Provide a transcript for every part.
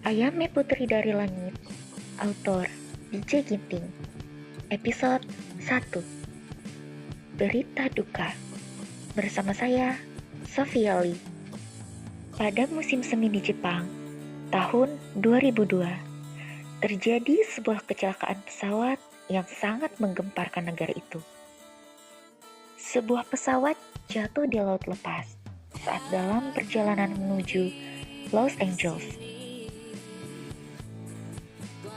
Ayame Putri dari Langit, autor DJ Ginting, episode 1, Berita Duka, bersama saya, Sophia Lee. Pada musim semi di Jepang, tahun 2002, terjadi sebuah kecelakaan pesawat yang sangat menggemparkan negara itu. Sebuah pesawat jatuh di laut lepas saat dalam perjalanan menuju Los Angeles.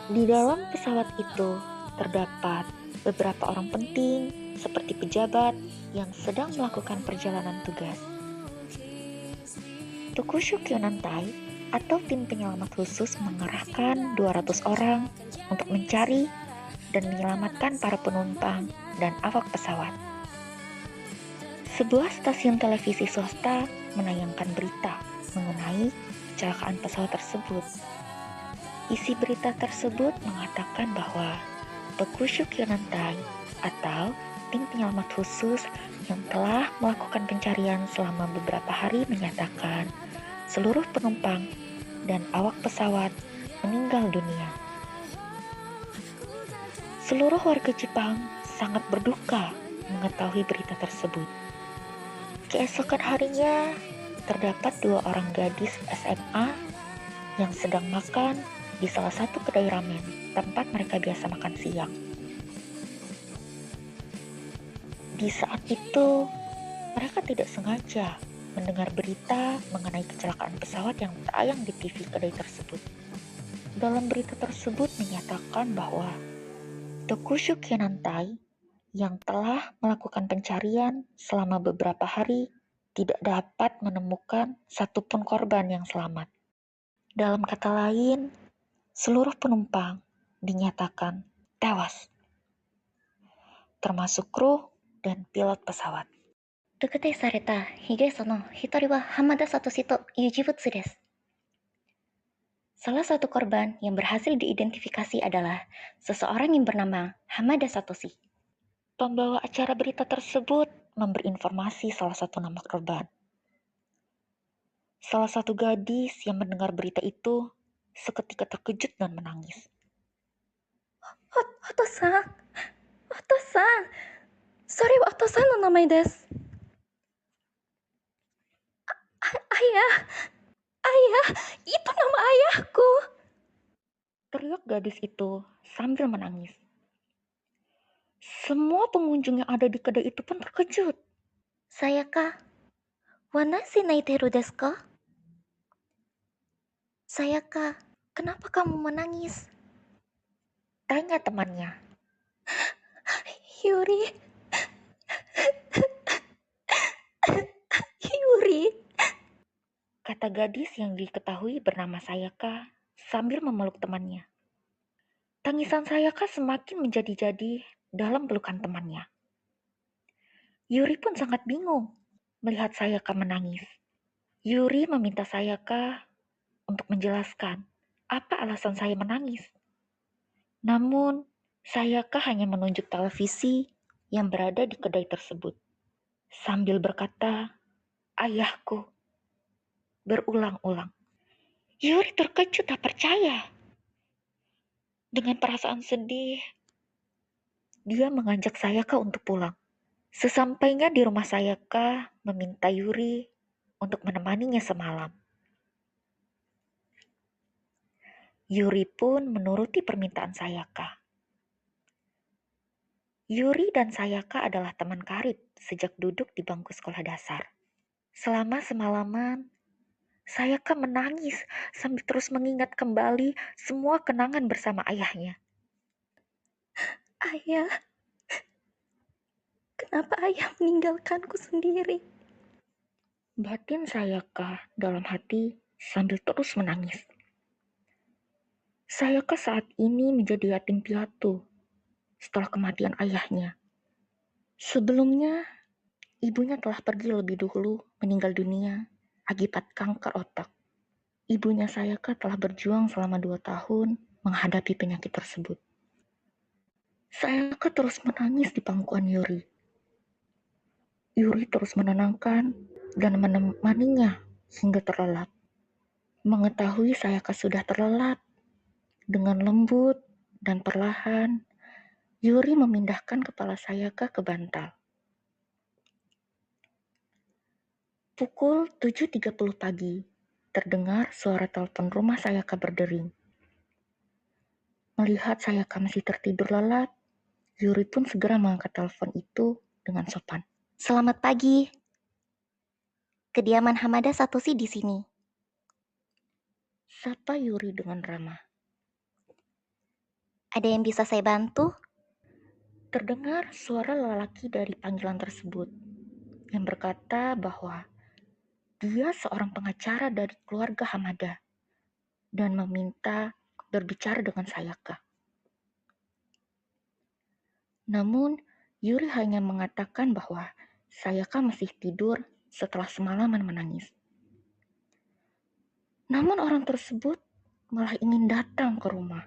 Di dalam pesawat itu terdapat beberapa orang penting seperti pejabat yang sedang melakukan perjalanan tugas. Tokusho Kyonantai atau tim penyelamat khusus mengerahkan 200 orang untuk mencari dan menyelamatkan para penumpang dan awak pesawat. Sebuah stasiun televisi swasta menayangkan berita mengenai kecelakaan pesawat tersebut. Isi berita tersebut mengatakan bahwa Tokusho Kyonantai atau tim penyelamat khusus yang telah melakukan pencarian selama beberapa hari menyatakan seluruh penumpang dan awak pesawat meninggal dunia. Seluruh warga Jepang sangat berduka mengetahui berita tersebut. Keesokan harinya, terdapat 2 orang gadis SMA yang sedang makan di salah satu kedai ramen tempat mereka biasa makan siang. Di saat itu, mereka tidak sengaja mendengar berita mengenai kecelakaan pesawat yang tayang di TV kedai tersebut. Dalam berita tersebut menyatakan bahwa Tokusho Kyonantai yang telah melakukan pencarian selama beberapa hari tidak dapat menemukan satupun korban yang selamat. Dalam kata lain, seluruh penumpang dinyatakan tewas, termasuk kru dan pilot pesawat. 特定された被害者の一人は浜田聡という人物です。Salah satu korban yang berhasil diidentifikasi adalah seseorang yang bernama Hamada Satoshi. Pembawa acara berita tersebut memberi informasi salah satu nama korban. Salah satu gadis yang mendengar berita itu seketika terkejut dan menangis. Oto-san, Oto-san, それはOto-sanの名前です。Ayah, ayah, itu nama ayahku. Teriak gadis itu sambil menangis. Semua pengunjung yang ada di kedai itu pun terkejut. Sayaka, wanashi naiteru desu ka? Sayaka, kenapa kamu menangis? Tanya temannya. Yuri. Yuri. Kata gadis yang diketahui bernama Sayaka sambil memeluk temannya. Tangisan Sayaka semakin menjadi-jadi dalam pelukan temannya. Yuri pun sangat bingung melihat Sayaka menangis. Yuri meminta Sayaka untuk menjelaskan apa alasan saya menangis. Namun, Sayaka hanya menunjuk televisi yang berada di kedai tersebut, sambil berkata, "Ayahku," berulang-ulang. Yuri terkejut tak percaya. Dengan perasaan sedih, dia mengajak Sayaka untuk pulang. Sesampainya di rumah Sayaka, meminta Yuri untuk menemaninya semalam. Yuri pun menuruti permintaan Sayaka. Yuri dan Sayaka adalah teman karib sejak duduk di bangku sekolah dasar. Selama semalaman, Sayaka menangis sambil terus mengingat kembali semua kenangan bersama ayahnya. Ayah, kenapa ayah meninggalkanku sendiri? Batin Sayaka dalam hati sambil terus menangis. Sayaka saat ini menjadi yatim piatu setelah kematian ayahnya. Sebelumnya, ibunya telah pergi lebih dulu meninggal dunia akibat kanker otak. Ibunya Sayaka telah berjuang selama 2 tahun menghadapi penyakit tersebut. Sayaka terus menangis di pangkuan Yuri. Yuri terus menenangkan dan menemaninya hingga terlelap. Mengetahui Sayaka sudah terlelap, dengan lembut dan perlahan, Yuri memindahkan kepala Sayaka ke bantal. Pukul 7.30 pagi, terdengar suara telepon rumah Sayaka berdering. Melihat Sayaka masih tertidur lelap, Yuri pun segera mengangkat telepon itu dengan sopan. Selamat pagi. Kediaman Hamada Satoshi di sini. Sapa Yuri dengan ramah. Ada yang bisa saya bantu? Terdengar suara lelaki dari panggilan tersebut yang berkata bahwa dia seorang pengacara dari keluarga Hamada dan meminta berbicara dengan Sayaka. Namun, Yuri hanya mengatakan bahwa Sayaka masih tidur setelah semalaman menangis. Namun orang tersebut malah ingin datang ke rumah